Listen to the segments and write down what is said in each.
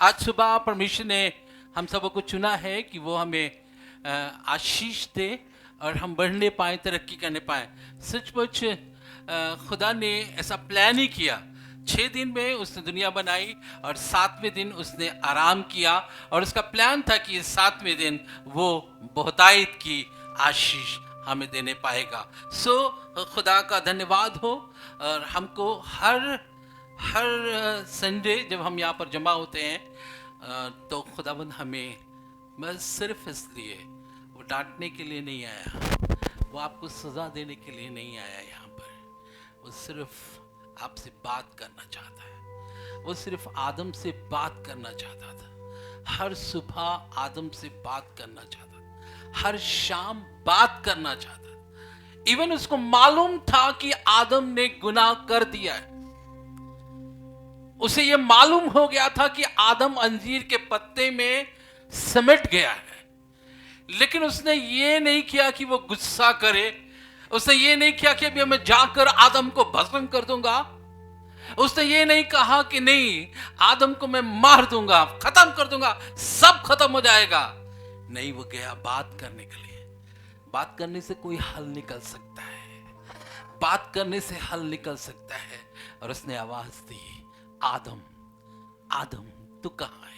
आज सुबह परमेश्वर ने हम सबको चुना है कि वो हमें आशीष दे और हम बढ़ने पाए, तरक्की करने पाए। सचमुच खुदा ने ऐसा प्लान ही किया। 6 दिन में उसने दुनिया बनाई और 7वें दिन उसने आराम किया, और उसका प्लान था कि 7वें दिन वो बहुतायत की आशीष हमें देने पाएगा। खुदा का धन्यवाद हो। और हमको हर संडे जब हम यहाँ पर जमा होते हैं तो खुदाबंद हमें बस सिर्फ इसलिए, वो डांटने के लिए नहीं आया, वो आपको सज़ा देने के लिए नहीं आया यहाँ पर। वो सिर्फ आपसे बात करना चाहता है। वो सिर्फ आदम से बात करना चाहता था। हर सुबह आदम से बात करना चाहता था, हर शाम बात करना चाहता था। इवन उसको मालूम था कि आदम ने गुनाह कर दिया है। उसे यह मालूम हो गया था कि आदम अंजीर के पत्ते में सिमट गया है, लेकिन उसने ये नहीं किया कि वो गुस्सा करे। उसने ये नहीं किया कि अभी मैं जाकर आदम को भस्म कर दूंगा। उसने ये नहीं कहा कि नहीं, आदम को मैं मार दूंगा, खत्म कर दूंगा, सब खत्म हो जाएगा। नहीं, वो गया बात करने के लिए। बात करने से कोई हल निकल सकता है, बात करने से हल निकल सकता है। और उसने आवाज दी, आदम, आदम तू कहां है?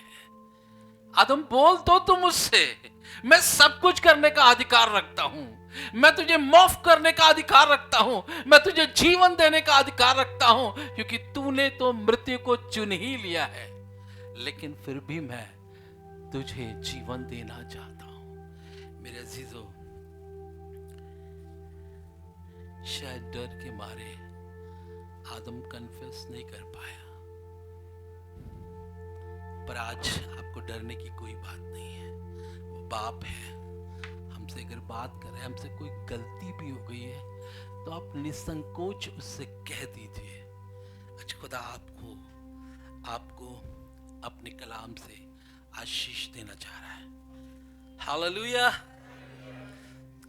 आदम बोल तो तू मुझसे। मैं सब कुछ करने का अधिकार रखता हूं। मैं तुझे माफ करने का अधिकार रखता हूं। मैं तुझे जीवन देने का अधिकार रखता हूं, क्योंकि तूने तो मृत्यु को चुन ही लिया है। लेकिन फिर भी मैं तुझे जीवन देना चाहता हूं। मेरे अजीजों, शायद डर के मारे आदम कन्फेस नहीं कर पाया, पर आज आपको डरने की कोई बात नहीं है। वो बाप है, हमसे अगर बात कर रहे हैं, हमसे कोई गलती भी हो गई है तो आप निसंकोच उससे कह दीजिए। आज खुदा आपको अपने कलाम से आशीष देना चाह रहा है। हालेलुया।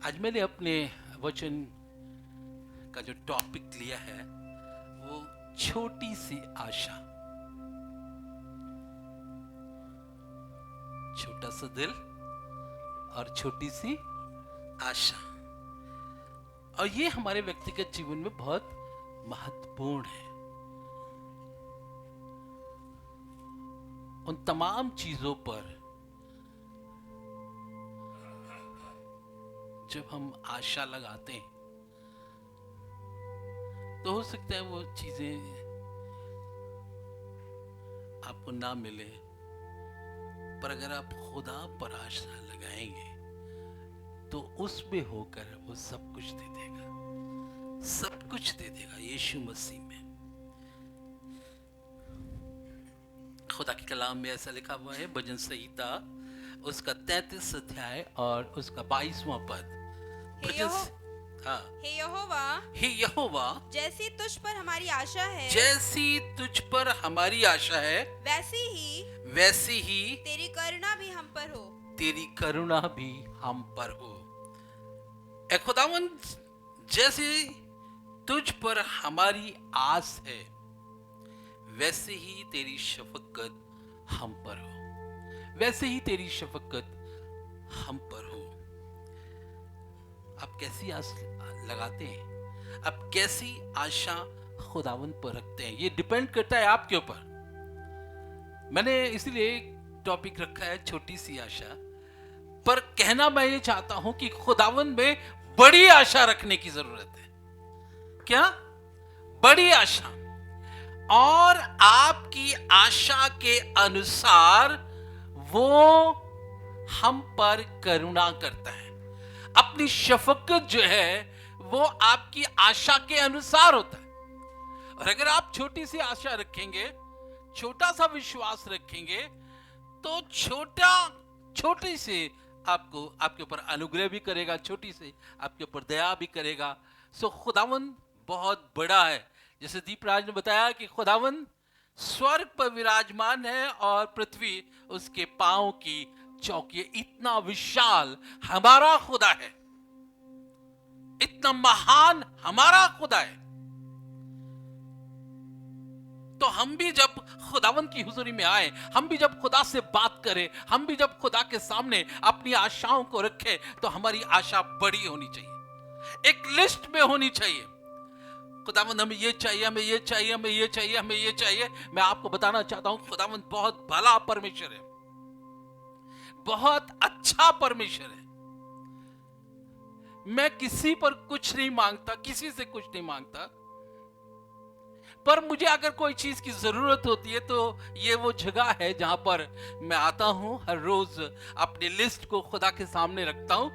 आज मैंने अपने वचन का जो टॉपिक लिया है वो छोटी सी आशा। छोटा सा दिल और छोटी सी आशा। और ये हमारे व्यक्तिगत जीवन में बहुत महत्वपूर्ण है। उन तमाम चीजों पर जब हम आशा लगाते हैं तो हो सकता है वो चीजें आपको ना मिले, पर अगर आप खुदा पर आशा लगाएंगे तो उसमें होकर वो सब कुछ दे देगा, सब कुछ दे देगा यीशु मसीह में। खुदा के कलाम में ऐसा लिखा हुआ है, भजन संहिता उसका 33 अध्याय और उसका 22वां पद। हे यहोवा, जैसी तुझ पर हमारी आशा है, जैसी तुझ पर हमारी आशा है, वैसी ही तेरी करुणा भी हम पर हो, तेरी करुणा भी हम पर हो। ए खुदावंद, जैसे तुझ पर हमारी आस है, वैसे ही तेरी शफकत हम पर हो, वैसे ही तेरी शफकत हम पर हो। आप कैसी आस लगाते हैं? आप कैसी आशा खुदावंद पर रखते हैं? ये डिपेंड करता है आपके ऊपर। मैंने इसलिए टॉपिक रखा है छोटी सी आशा, पर कहना मैं ये चाहता हूं कि खुदावंद में बड़ी आशा रखने की जरूरत है। क्या? बड़ी आशा। और आपकी आशा के अनुसार वो हम पर करुणा करता है। अपनी शफकत जो है वो आपकी आशा के अनुसार होता है। और अगर आप छोटी सी आशा रखेंगे, छोटा सा विश्वास रखेंगे, तो छोटी से आपको आपके ऊपर अनुग्रह भी करेगा, छोटी से आपके ऊपर दया भी करेगा। सो खुदावंद बहुत बड़ा है। जैसे दीपराज ने बताया कि खुदावंद स्वर्ग पर विराजमान है और पृथ्वी उसके पांव की चौकी। इतना विशाल हमारा खुदा है, इतना महान हमारा खुदा है। तो हम भी जब खुदावंद की हुजूरी में आए, हम भी जब खुदा से बात करें, हम भी जब खुदा के सामने अपनी आशाओं को रखें, तो हमारी आशा बड़ी होनी चाहिए, एक लिस्ट में होनी चाहिए। खुदावंद हमें ये चाहिए, हमें ये चाहिए, हमें ये चाहिए, हमें ये चाहिए। मैं आपको बताना चाहता हूं खुदावंद बहुत भला परमेश्वर है, बहुत अच्छा परमेश्वर है। मैं किसी पर कुछ नहीं मांगता, किसी से कुछ नहीं मांगता, पर मुझे अगर कोई चीज की जरूरत होती है तो ये वो जगह है जहां पर मैं आता हूं, हर रोज अपनी लिस्ट को खुदा के सामने रखता हूं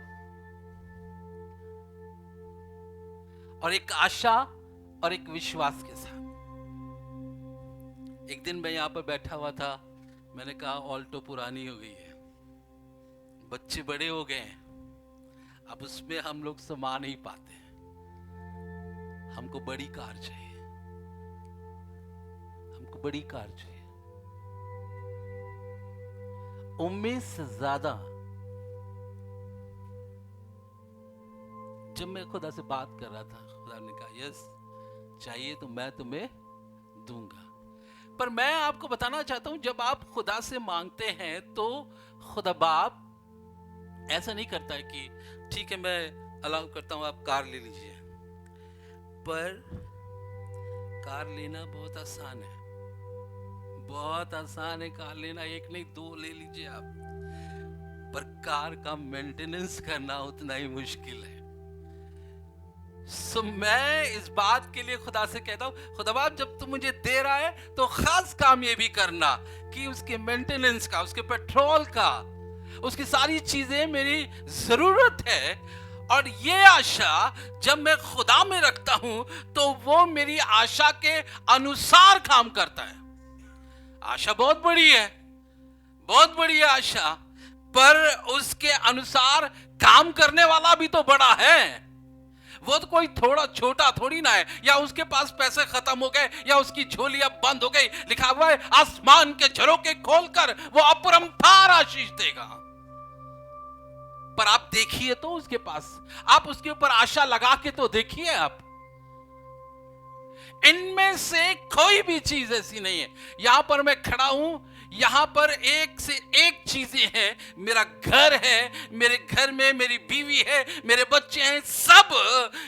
और एक आशा और एक विश्वास के साथ। एक दिन मैं यहां पर बैठा हुआ था, मैंने कहा ऑल्टो पुरानी हो गई है, बच्चे बड़े हो गए हैं, अब उसमें हम लोग समा नहीं पाते, हमको बड़ी कार चाहिए, हमको बड़ी कार चाहिए। उम्मीद से ज्यादा जब मैं खुदा से बात कर रहा था, खुदा ने कहा यस चाहिए तो मैं तुम्हें दूंगा। पर मैं आपको बताना चाहता हूं, जब आप खुदा से मांगते हैं तो खुदा बाप ऐसा नहीं करता है कि ठीक है मैं अलाउ करता हूं आप कार ले लीजिए। पर कार लेना बहुत आसान है, बहुत आसान है कार लेना, एक नहीं दो ले लीजिए आप, पर कार का मेंटेनेंस करना उतना ही मुश्किल है। सो मैं इस बात के लिए खुदा से कहता हूं, खुदा बाप जब तू मुझे दे रहा है तो खास काम ये भी करना कि उसके मेंटेनेंस का, उसके पेट्रोल का, उसकी सारी चीजें मेरी जरूरत है। और ये आशा जब मैं खुदा में रखता हूं तो वो मेरी आशा के अनुसार काम करता है। आशा बहुत बड़ी है, बहुत बड़ी है आशा, पर उसके अनुसार काम करने वाला भी तो बड़ा है। वो तो कोई थोड़ा छोटा थोड़ी ना है, या उसके पास पैसे खत्म हो गए या उसकी झोली अब बंद हो गई। लिखा हुआ है आसमान के झरोके खोलकर वो अपरंपार आशीष देगा। पर आप देखिए तो उसके पास, आप उसके ऊपर आशा लगा के तो देखिए आप, इनमें से कोई भी चीज ऐसी नहीं है। यहां पर मैं खड़ा हूं, यहां पर एक से एक चीजें हैं, मेरा घर है, मेरे घर में मेरी बीवी है, मेरे बच्चे हैं, सब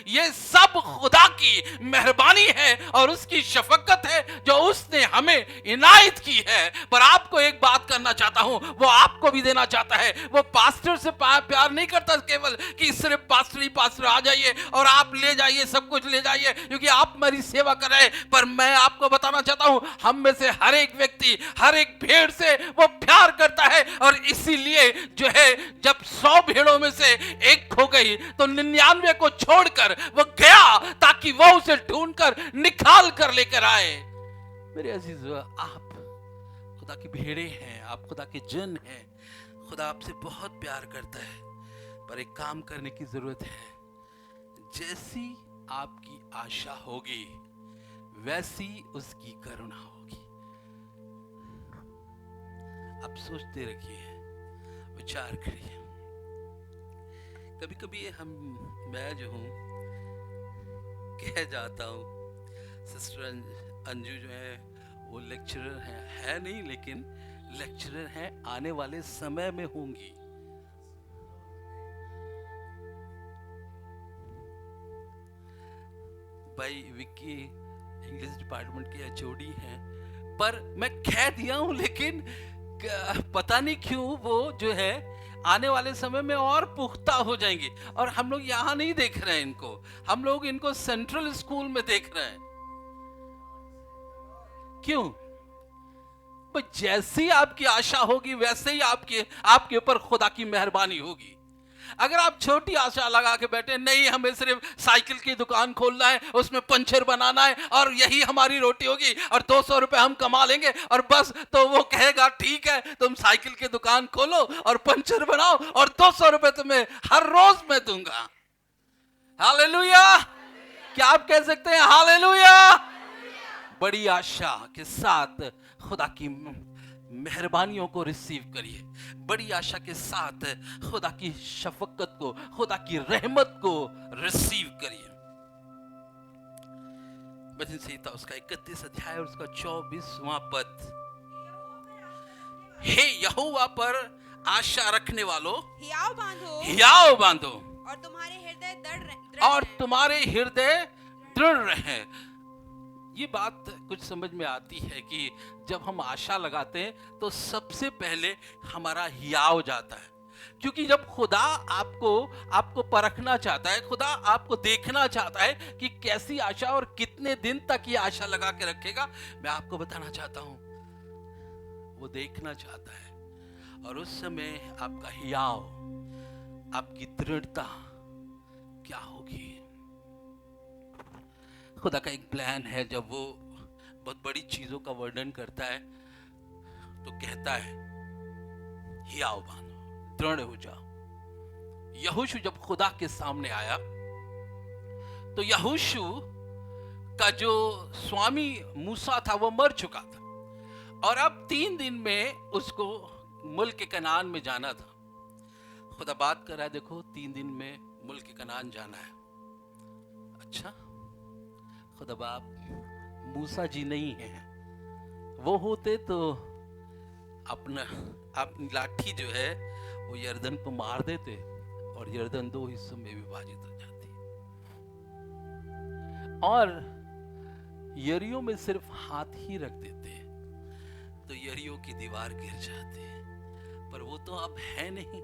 ये सब खुदा की मेहरबानी है और उसकी शफकत है जो उसने हमें इनायत की है। पर आपको एक बात करना चाहता हूं, वो आपको भी देना चाहता है। वो पास्टर से प्यार नहीं करता केवल कि सिर्फ पास्टर ही पास्टर आ जाइए और आप ले जाइए, सब कुछ ले जाइए क्योंकि आप मेरी सेवा कर रहे हैं। पर मैं आपको बताना चाहता हूं, हम में से हर एक व्यक्ति, हर एक भेड़ से वो प्यार करता है। और इसीलिए जो है, जब 100 भेड़ों में से एक खो गई तो 99 को छोड़कर वो गया ताकि वो उसे ढूंढकर निकाल कर लेकर आए। मेरे अजीज, आप खुदा की भेड़े हैं, आप खुदा के जन हैं, खुदा आपसे बहुत प्यार करता है। पर एक काम करने की जरूरत है, जैसी आपकी आशा होगी वैसी उसकी करुणा होगी। आप सोचते रखिए, विचार करिए। कभी कभी मैं जो हूं कह जाता हूं, सिस्टर अंजू जो है वो लेक्चरर है नहीं, लेकिन लेक्चरर है, आने वाले समय में होंगी। भाई विक्की इंग्लिश डिपार्टमेंट के एचओडी हैं, पर मैं कह दिया हूं, लेकिन पता नहीं क्यों वो जो है आने वाले समय में और पुख्ता हो जाएंगे। और हम लोग यहां नहीं देख रहे हैं इनको, हम लोग इनको सेंट्रल स्कूल में देख रहे हैं। क्यों? जैसी आपकी आशा होगी वैसे ही आपके ऊपर खुदा की मेहरबानी होगी। अगर आप छोटी आशा लगा के बैठे, नहीं हमें सिर्फ साइकिल की दुकान खोलना है, उसमें पंचर बनाना है और यही हमारी रोटी होगी और 200 रुपए हम कमा लेंगे और बस, तो वो कहेगा ठीक है तुम साइकिल की दुकान खोलो और पंचर बनाओ और 200 रुपए तुम्हें हर रोज मैं दूंगा। हालेलुया! क्या आप कह सकते हैं हालेलुया? बड़ी आशा के साथ खुदा की मेहरबानियों को रिसीव करिए, बड़ी आशा के साथ खुदा की शफकत को, खुदा की रहमत को रिसीव करिए। भजन संहिता उसका 31 अध्याय और उसका 24वां पद। हे यहोवा पर आशा रखने वालों, हियाव बांधो हियाव बांधो और तुम्हारे हृदय और तुम्हारे हृदय दृढ़ रहे। ये बात कुछ समझ में आती है कि जब हम आशा लगाते हैं तो सबसे पहले हमारा हियाव जाता है, क्योंकि जब खुदा आपको परखना चाहता है, खुदा आपको देखना चाहता है कि कैसी आशा और कितने दिन तक ये आशा लगा के रखेगा। मैं आपको बताना चाहता हूं, वो देखना चाहता है। और उस समय आपका हियाव, आपकी दृढ़ता क्या होगी। खुदा का एक प्लान है। जब वो बहुत बड़ी चीजों का वर्णन करता है तो कहता है हियाव बांधो, दृढ़ हो जाओ। यहोशू जब खुदा के सामने आया तो यहोशू का जो स्वामी मूसा था वो मर चुका था और अब 3 दिन में उसको मुल्क कनान में जाना था। खुदा बात कर रहा है, देखो 3 दिन में मुल्क कनान जाना है। अच्छा, खुदा बाप मूसा जी नहीं है। वो होते तो अपनी लाठी जो है वो यर्दन को मार देते और यर्दन 2 हिस्सों में विभाजित हो जाती और यरियों में सिर्फ हाथ ही रख देते तो यरियों की दीवार गिर जाती। पर वो तो अब है नहीं।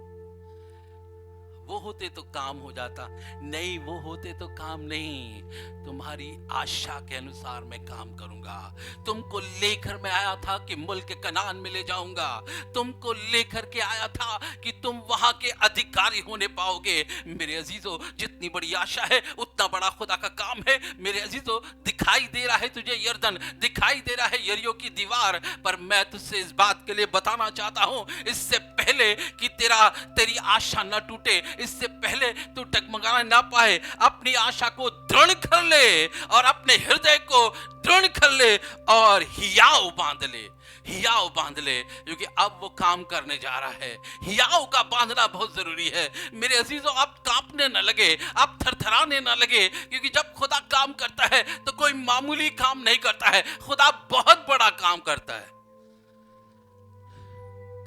वो होते तो काम हो जाता, नहीं वो होते तो काम नहीं। तुम्हारी आशा के अनुसार मैं काम करूंगा। तुमको लेकर मैं आया था कि मुल्क कनान में ले जाऊंगा। तुमको लेकर के आया था कि तुम वहां के अधिकारी होने पाओगे। मेरे अजीजों, जितनी बड़ी आशा है उतना बड़ा खुदा का काम है। मेरे अजीजों, दिखाई दे रहा है तुझे यर्दन, दिखाई दे रहा है यरियो की दीवार, पर मैं तुझसे इस बात के लिए बताना चाहता हूं, इससे पहले कि तेरी आशा न टूटे, इससे पहले तू टकमगाना ना पाए, अपनी आशा को दृढ़ कर ले और अपने हृदय को दृढ़ कर ले और हियाव बांध ले। हियाव बांध ले, क्योंकि अब वो काम करने जा रहा है। हियाव का बांधना बहुत जरूरी है मेरे अजीजों। आप कांपने न लगे, आप थरथराने न लगे, क्योंकि जब खुदा काम करता है तो कोई मामूली काम नहीं करता है, खुदा बहुत बड़ा काम करता है।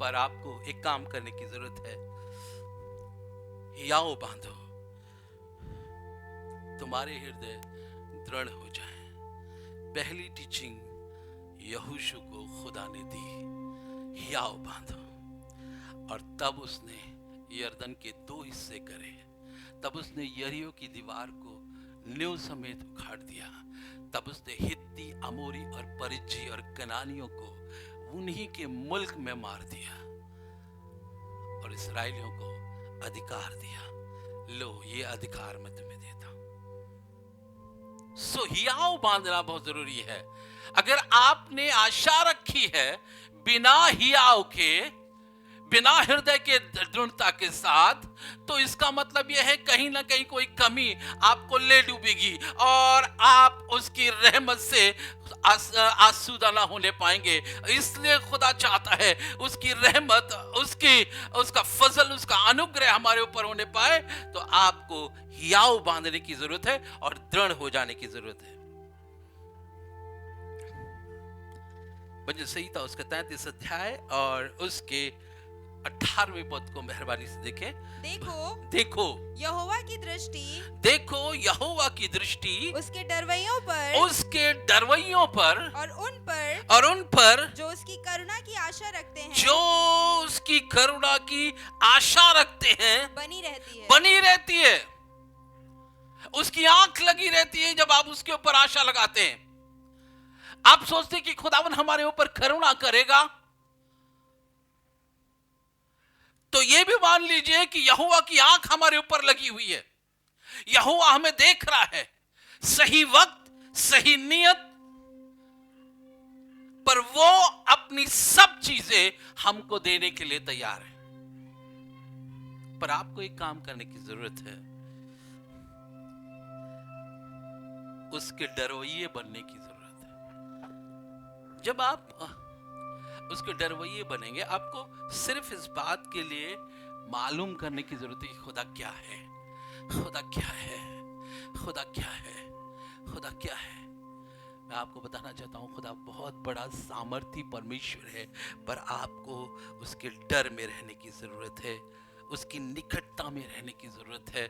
पर आपको एक काम करने की जरूरत है, हियाव बांधो, तुम्हारे हृदय दृढ़ हो जाए। पहली टीचिंग यहोशू को खुदा ने दी, हियाव बांधो। और तब उसने यर्दन के 2 हिस्से करे। तब उसने यरीहो की दीवार को नींव समेत उखाड़ दिया। तब उसने हित्ती, अमोरी और परिज्जी और कनानियों को उन्हीं के मुल्क में मार दिया और इस्राएलियों को अधिकार दिया। लो, ये अधिकार मैं तुम्हें देता हूं। सो हियाव बांधना बहुत जरूरी है। अगर आपने आशा रखी है बिना हियाव के, बिना हृदय के दृढ़ता के साथ, तो इसका मतलब यह है कहीं ना कहीं कोई कमी आपको ले डूबेगी और आप उसकी रहमत से आसूदा ना होने पाएंगे। इसलिए खुदा चाहता है उसकी रहमत, उसका फजल, उसका अनुग्रह हमारे ऊपर होने पाए। तो आपको हियाव बांधने की जरूरत है और दृढ़ हो जाने की जरूरत है। भजन संहिता उसका 33 अध्याय और उसके 18वें पद को मेहरबानी से देखें। देखो यहोवा की दृष्टि, देखो यहोवा की दृष्टि उसके डरवैयों पर और उन पर जो उसकी करुणा की आशा रखते हैं बनी रहती है। उसकी आंख लगी रहती है जब आप उसके ऊपर आशा लगाते हैं। आप सोचते कि खुदावन हमारे ऊपर करुणा करेगा, तो यह भी मान लीजिए कि यहोवा की आंख हमारे ऊपर लगी हुई है। यहोवा हमें देख रहा है, सही वक्त, सही नियत पर वो अपनी सब चीजें हमको देने के लिए तैयार है। पर आपको एक काम करने की जरूरत है, उसके डरवैये बनने की जरूरत है। जब आप उसके डरवैये बनेंगे, आपको सिर्फ इस बात के लिए मालूम करने की जरूरत है कि खुदा क्या है, खुदा क्या है, खुदा क्या है, खुदा क्या है। मैं आपको बताना चाहता हूँ खुदा बहुत बड़ा सामर्थी परमेश्वर है, पर आपको उसके डर में रहने की जरूरत है, उसकी निकटता में रहने की जरूरत है,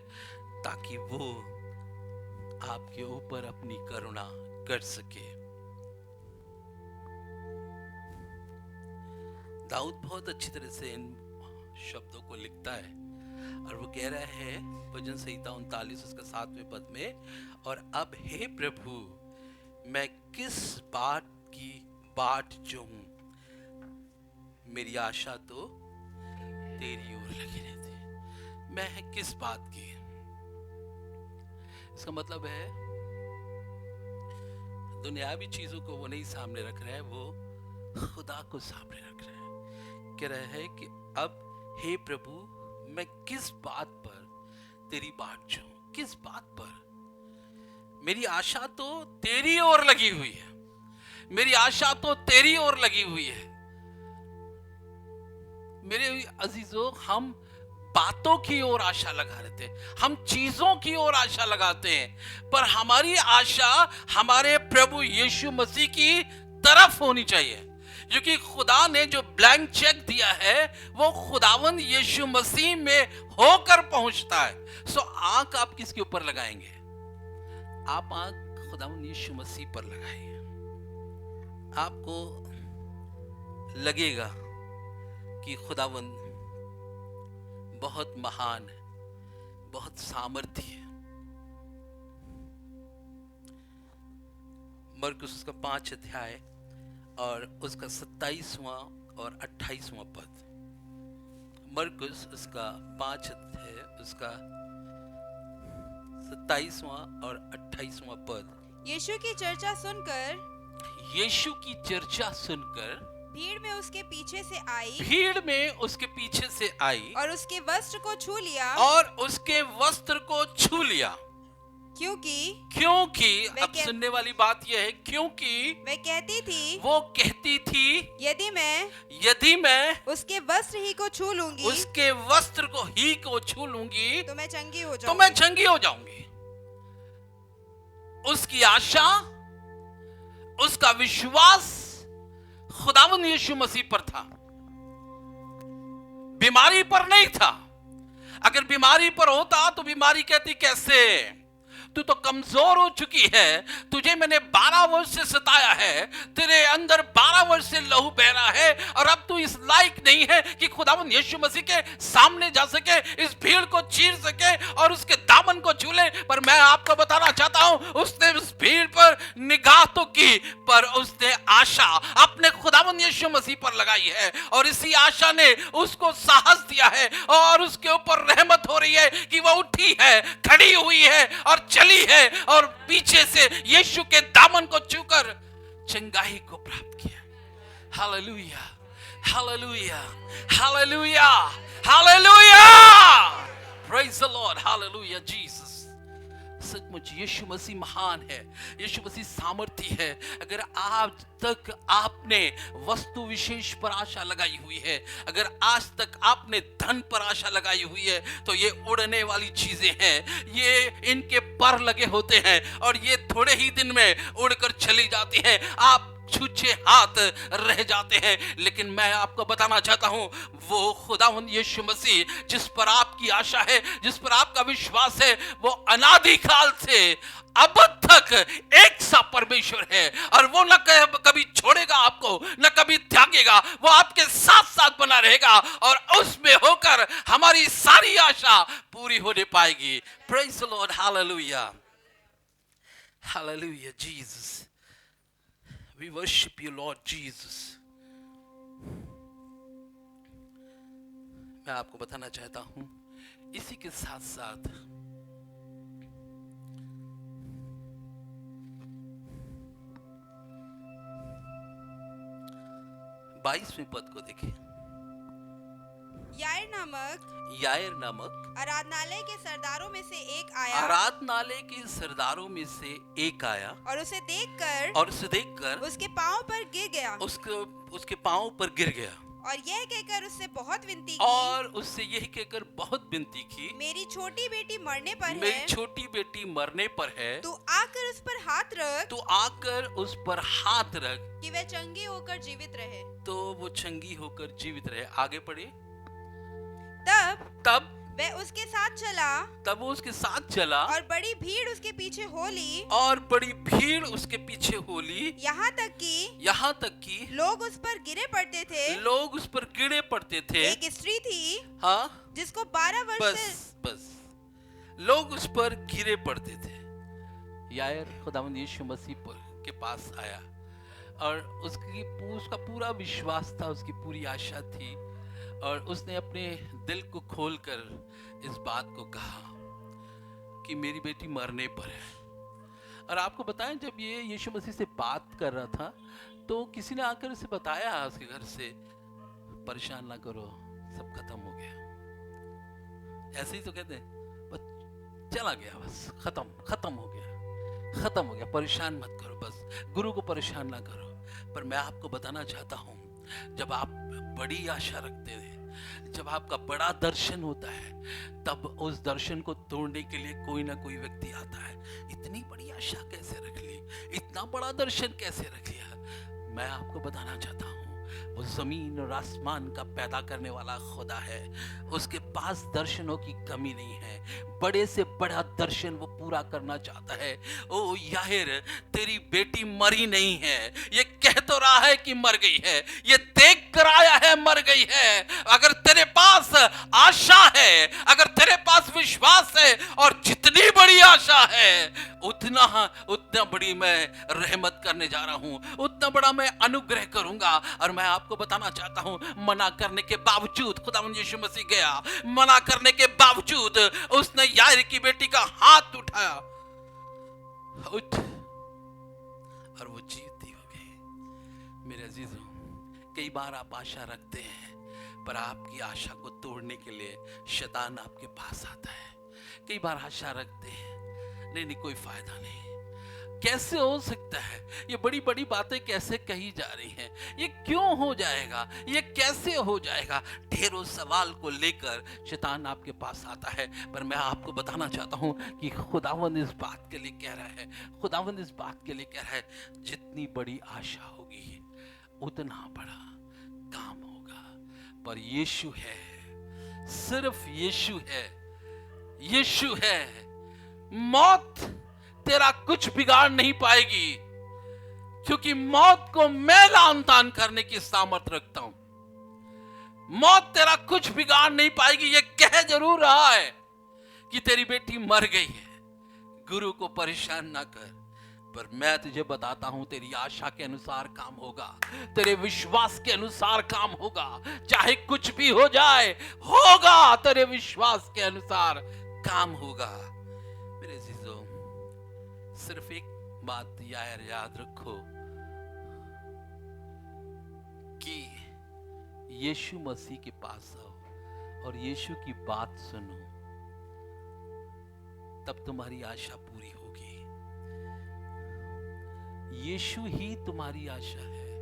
ताकि वो आपके ऊपर अपनी करुणा कर सके। दाऊद बहुत अच्छी तरह से इन शब्दों को लिखता है और वो कह रहा है भजन संहिता 39 उसका 7वें पद में, और अब हे प्रभु मैं किस बात की बाट जो हूं, मेरी आशा तो तेरी ओर लगी रहती। मैं किस बात की? इसका मतलब है दुनियावी चीजों को वो नहीं सामने रख रहा है, वो खुदा को सामने रख रहा है। कह रहा है कि अब हे प्रभु मैं किस बात पर तेरी बाट जो, किस बात पर? मेरी आशा तो तेरी ओर लगी हुई है, मेरी आशा तो तेरी ओर लगी हुई है। मेरे अजीजों, हम बातों की ओर आशा लगा रहे थे, हम चीजों की ओर आशा लगाते हैं, पर हमारी आशा हमारे प्रभु यीशु मसीह की तरफ होनी चाहिए, क्योंकि खुदा ने जो ब्लैंक चेक दिया है वो खुदावंद यीशु मसीह में होकर पहुंचता है। सो आंख आप किसके ऊपर लगाएंगे? आप आंख खुदावंद यीशु मसीह पर लगाइए। आपको लगेगा कि खुदावंद बहुत महान है, बहुत सामर्थी है। मरकुस उसका 5 अध्याय और उसका 27वां और 28वां पद। मरकुस उसका 5 अध्याय उसका 27वां और 28वां पद। यीशु की चर्चा सुनकर भीड़ में उसके पीछे से आई और उसके वस्त्र को छू लिया क्योंकि अब सुनने वाली बात यह है, क्योंकि वो कहती थी यदि मैं उसके वस्त्र ही को छू लूंगी तो मैं चंगी हो जाऊंगी। उसकी आशा, उसका विश्वास खुदावंद यीशु मसीह पर था, बीमारी पर नहीं था। अगर बीमारी पर होता तो बीमारी कहती कैसे, तू तो कमजोर हो चुकी है, तुझे मैंने 12 वर्ष से सताया है, तेरे अंदर 12 वर्ष से लहू बह रहा है और अब तू इस लायक नहीं है कि खुदावंद यीशु मसीह के सामने जा सके, इस भीड़ को चीर सके और उसके दामन को छू ले। पर मैं आपको बताना चाहता हूं, उसने उस भीड़ पर निगाह तो की, पर उसने आशा अपने खुदावंद यीशु मसीह पर लगाई है और इसी आशा ने उसको साहस दिया है और उसके ऊपर रहमत हो रही है कि वह उठी है, खड़ी हुई है और चली है और पीछे से यीशु के दामन को छूकर चंगाई को प्राप्त किया। Hallelujah, hallelujah, hallelujah, hallelujah, praise the Lord, hallelujah Jesus. सचमुच यीशु मसीह महान है, यीशु मसीह सामर्थी है। अगर आज तक आपने वस्तु विशेष पर आशा लगाई हुई है, अगर आज तक आपने धन पर आशा लगाई हुई है, तो ये उड़ने वाली चीजें हैं, ये इनके पर लगे होते हैं और ये थोड़े ही दिन में उड़कर चली जाती हैं, आप छूछे हाथ रह जाते हैं। लेकिन मैं आपको बताना चाहता हूं, वो खुदावंद यीशु मसीह जिस पर आपकी आशा है, जिस पर आपका विश्वास है, वो अनादि काल से अब तक एक सा परमेश्वर है और वो न कभी छोड़ेगा आपको, न कभी त्यागेगा, वो आपके साथ साथ बना रहेगा और उसमें होकर हमारी सारी आशा पूरी होने पाएगी। Praise the Lord, hallelujah, hallelujah Jesus, we worship you Lord Jesus। मैं आपको बताना चाहता हूं, इसी के साथ साथ 22वें पद को देखिए। यायर नामक आराधनालय के सरदारों में से एक आया और उसे देखकर उसके पांव पर गिर गया और और यह कहकर उससे बहुत विनती की, और उससे यह कहकर बहुत विनती की, मेरी छोटी बेटी मरने पर है, मेरी छोटी बेटी मरने पर है, तू आकर उस पर हाथ रख, तू आकर उस पर हाथ रख कि वह चंगी होकर जीवित रहे। तो वो चंगी होकर जीवित रहे। आगे पढ़िए। तब वह उसके साथ चला, तब वो उसके साथ चला, और बड़ी भीड़ उसके पीछे होली, और बड़ी भीड़ उसके पीछे होली, यहाँ तक कि लोग उस पर गिरे पड़ते थे। लोग उस पर गिरे पड़ते थे। एक स्त्री थी, हाँ, जिसको 12 वर्ष से बस लोग उस पर गिरे पड़ते थे। यायर खुदावंद यीशु मसीह के पास आया और उसका पूरा विश्वास था, उसकी पूरी आशा थी, और उसने अपने दिल को खोलकर इस बात को कहा कि मेरी बेटी मरने पर है। और आपको बताएं, जब ये यीशु मसीह से बात कर रहा था तो किसी ने आकर उसे बताया उसके घर से, परेशान ना करो, सब खत्म हो गया। ऐसे ही तो कहते हैं, बस चला गया, बस खत्म हो गया, परेशान मत करो, बस गुरु को परेशान ना करो। पर मैं आपको बताना चाहता हूँ, जब आप बड़ी आशा रखते हैं, जब आपका बड़ा दर्शन होता है, तब उस दर्शन को तोड़ने के लिए कोई ना कोई व्यक्ति आता है। इतनी बड़ी आशा कैसे रख ली, इतना बड़ा दर्शन कैसे रख लिया? मैं आपको बताना चाहता हूँ, वो जमीन और आसमान का पैदा करने वाला खुदा है, उसके पास दर्शनों की कमी नहीं है। बड़े से बड़ा दर्शन वो पूरा करना चाहता है। ओ याहिर, तेरी बेटी मरी नहीं है, ये कह तो रहा है कि मर गई है, ये देख कर आया है मर गई है। अगर तेरे पास आशा है, अगर तेरे पास विश्वास है, और जितनी बड़ी आशा है, उतना बड़ी मैं रहमत करने जा रहा हूं, उतना बड़ा मैं अनुग्रह करूंगा। और मैं आपको बताना चाहता हूं, मना करने के बावजूद खुदावंद यीशु मसीह गया, मना करने के बावजूद उसने यायर की बेटी का हाथ उठाया, उठ, और वो जीती हो गई। मेरे अजीजों, कई बार आप आशा रखते हैं, पर आपकी आशा को तोड़ने के लिए शैतान आपके पास आता है। कई बार आशा रखते हैं, नहीं कोई फायदा नहीं, कैसे हो सकता है, ये बड़ी बड़ी बातें कैसे कही जा रही हैं, ये क्यों हो जाएगा, ये कैसे हो जाएगा, ढेरों सवाल को लेकर शैतान आपके पास आता है। पर मैं आपको बताना चाहता हूं कि खुदावंद इस बात के लिए कह रहा है, खुदावंद इस बात के लिए कह रहा है, जितनी बड़ी आशा होगी उतना बड़ा काम होगा। पर यीशु है, सिर्फ यीशु है, यीशु है। मौत तेरा कुछ बिगाड़ नहीं पाएगी, क्योंकि मौत को मैं लान तान करने की सामर्थ रखता हूं। मौत तेरा कुछ बिगाड़ नहीं पाएगी। ये कह जरूर रहा है कि तेरी बेटी मर गई है, गुरु को परेशान ना कर, पर मैं तुझे बताता हूं, तेरी आशा के अनुसार काम होगा, तेरे विश्वास के अनुसार काम होगा। चाहे कुछ भी हो जाए, होगा, तेरे विश्वास के अनुसार काम होगा। मेरे अजीजों, सिर्फ एक बात याद रखो कि यीशु मसीह के पास आओ और यीशु की बात सुनो, तब तुम्हारी आशा पूरी होगी। यीशु ही तुम्हारी आशा है।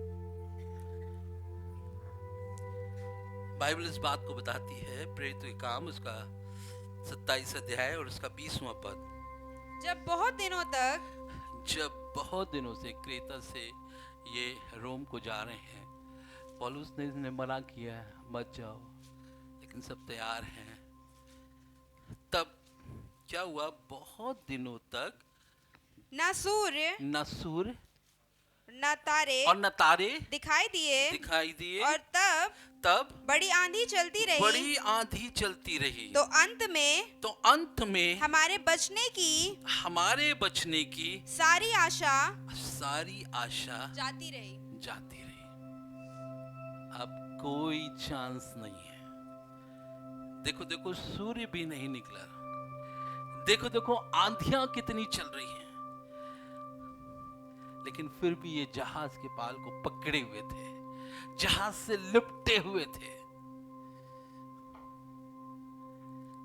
बाइबल इस बात को बताती है, प्रेरितों के काम उसका 27 अध्याय और उसका 20वां पद। जब बहुत दिनों से क्रेता से ये रोम को जा रहे हैं, पौलुस ने मना किया, मत जाओ, लेकिन सब तैयार हैं। तब क्या हुआ, बहुत दिनों तक न सूर्य न तारे दिखाई दिए, और तब बड़ी आंधी चलती रही। तो अंत में हमारे बचने की सारी आशा जाती रही। अब कोई चांस नहीं है। देखो सूर्य भी नहीं निकला, देखो आंधियां कितनी चल रही हैं, लेकिन फिर भी ये जहाज के पाल को पकड़े हुए थे, जहाज से लिपटे हुए थे।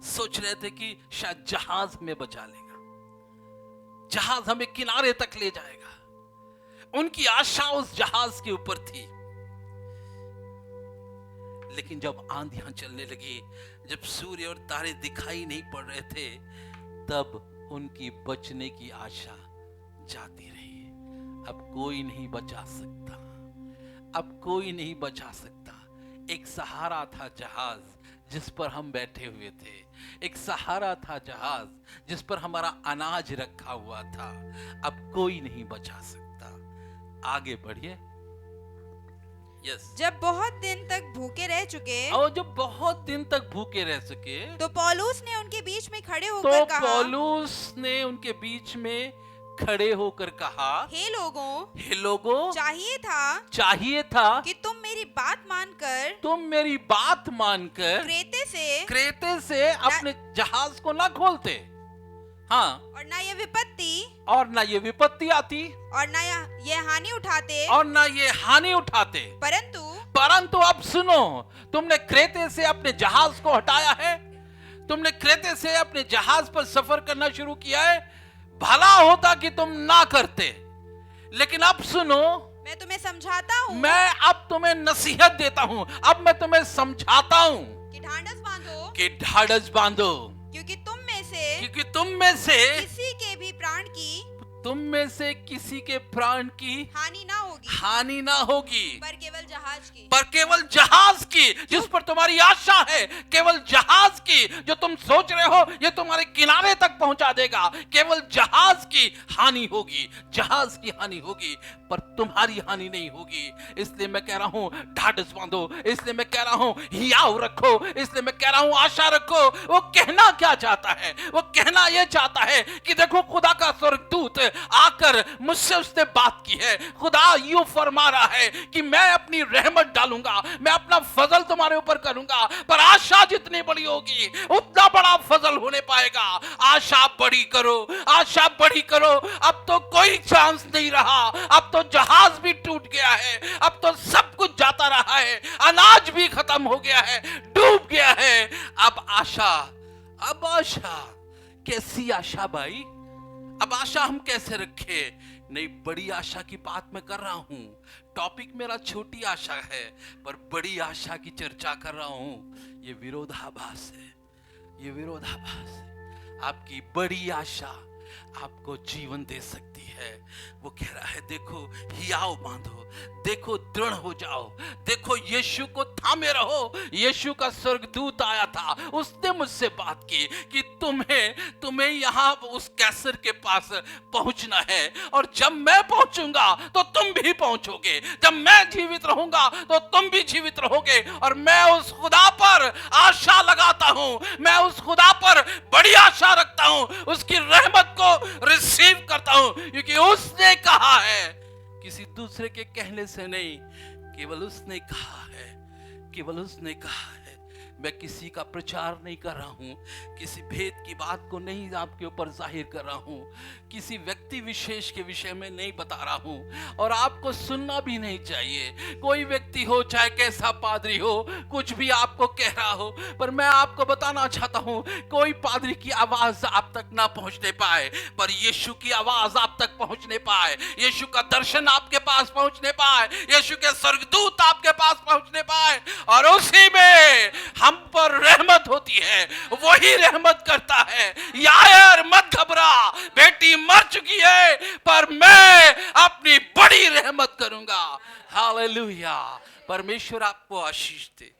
सोच रहे थे कि शायद जहाज हमें बचा लेगा, जहाज हमें किनारे तक ले जाएगा। उनकी आशा उस जहाज के ऊपर थी, लेकिन जब आंधियां चलने लगी, जब सूर्य और तारे दिखाई नहीं पड़ रहे थे, तब उनकी बचने की आशा जाती रही। अब कोई नहीं बचा सकता, अब कोई नहीं बचा सकता। एक सहारा था जहाज जिस पर हम बैठे हुए थे, एक सहारा था जहाज जिस पर हमारा अनाज रखा हुआ था। अब कोई नहीं बचा सकता। आगे बढ़िए। जब बहुत दिन तक भूखे रह चुके, और जब बहुत दिन तक भूखे रह सके, तो पौलुस ने उनके बीच में खड़े होकर कहा, पौलुस ने उनके बीच में खड़े होकर कहा, हे लोगों, चाहिए था कि तुम मेरी बात मानकर क्रेते से अपने जहाज को ना खोलते। हाँ, और ना ये विपत्ति आती, और ना ये हानि उठाते, परंतु अब सुनो, तुमने क्रेते से अपने जहाज को हटाया है, तुमने क्रेते से अपने जहाज पर सफर करना शुरू किया है। भला होता कि तुम ना करते, लेकिन अब सुनो, मैं तुम्हें समझाता हूँ, मैं अब तुम्हें नसीहत देता हूँ, अब मैं तुम्हें समझाता हूँ कि ढाढ़स बांधो, क्योंकि तुम में से किसी के प्राण की हानि ना होगी, पर केवल जहाज की जिस पर तुम्हारी आशा है, केवल जहाज की जो तुम सोच रहे हो ये तुम्हारे किनारे तक पहुंचा देगा। केवल जहाज की हानि होगी, जहाज की हानि होगी, पर तुम्हारी हानि नहीं होगी। इसलिए मैं कह रहा हूं ढाढ़स बांधो, इसलिए मैं कह रहा हूं हियाव रखो, इसलिए मैं कह रहा हूं आशा रखो। वो कहना क्या चाहता है? वो कहना यह चाहता है कि देखो, खुदा का स्वर्गदूत आकर मुझसे उसने बात की है। खुदा यूं फरमा रहा है कि मैं अपनी रहमत डालूंगा, मैं अपना फजल तुम्हारे ऊपर करूंगा, पर आशा जितनी बड़ी होगी उतना बड़ा फजल होने पाएगा। आशा बड़ी करो, आशा बड़ी करो। अब तो कोई चांस नहीं रहा, अब तो जहाज भी टूट गया है, अब तो सब कुछ जाता रहा है, अनाज भी खत्म हो गया है, डूब गया है। अब आशा कैसी आशा भाई? अब आशा हम कैसे रखे? नहीं, बड़ी आशा की बात मैं कर रहा हूं। टॉपिक मेरा छोटी आशा है, पर बड़ी आशा की चर्चा कर रहा हूं। ये विरोधाभास है, ये विरोधाभास है। आपकी बड़ी आशा आपको जीवन दे सकती है। वो कह रहा है देखो, हियाव बांधो, देखो दृढ़ हो जाओ, देखो यीशु को थामे रहो। यीशु का स्वर्गदूत आया था, उसने मुझसे बात की कि तुम्हें यहाँ उस कैसर के पास पहुंचना है, और जब मैं पहुंचूंगा तो तुम भी पहुंचोगे, जब मैं जीवित रहूंगा तो तुम भी जीवित रहोगे। और मैं उस खुदा पर आशा लगाता हूं, मैं उस खुदा पर बड़ी आशा रखता हूं, उसकी रहमत को रिसीव करता हूं, क्योंकि उसने कहा है, किसी दूसरे के कहने से नहीं, केवल उसने कहा है, केवल उसने कहा है। मैं किसी का प्रचार नहीं कर रहा हूं, किसी भेद की बात को नहीं आपके ऊपर जाहिर कर रहा हूं, किसी व्यक्ति विशेष के विषय में नहीं बता रहा हूं, और आपको सुनना भी नहीं चाहिए। कोई व्यक्ति हो, चाहे कैसा पादरी हो, कुछ भी आपको कह रहा हो, पर मैं आपको बताना चाहता हूं, कोई पादरी की आवाज आप तक ना पहुंचने पाए, पर यीशु की आवाज आप तक पहुंचने पाए, यीशु का दर्शन आपके पास पहुंचने पाए, यीशु के स्वर्गदूत आपके पास पहुंचने पाए, और उसी में हम पर रहमत होती है। वही रहमत करता है, यार मत घबरा, बेटी मर चुकी है, पर मैं अपनी बड़ी रहमत करूंगा। हालेलुया। परमेश्वर आपको आशीष दे।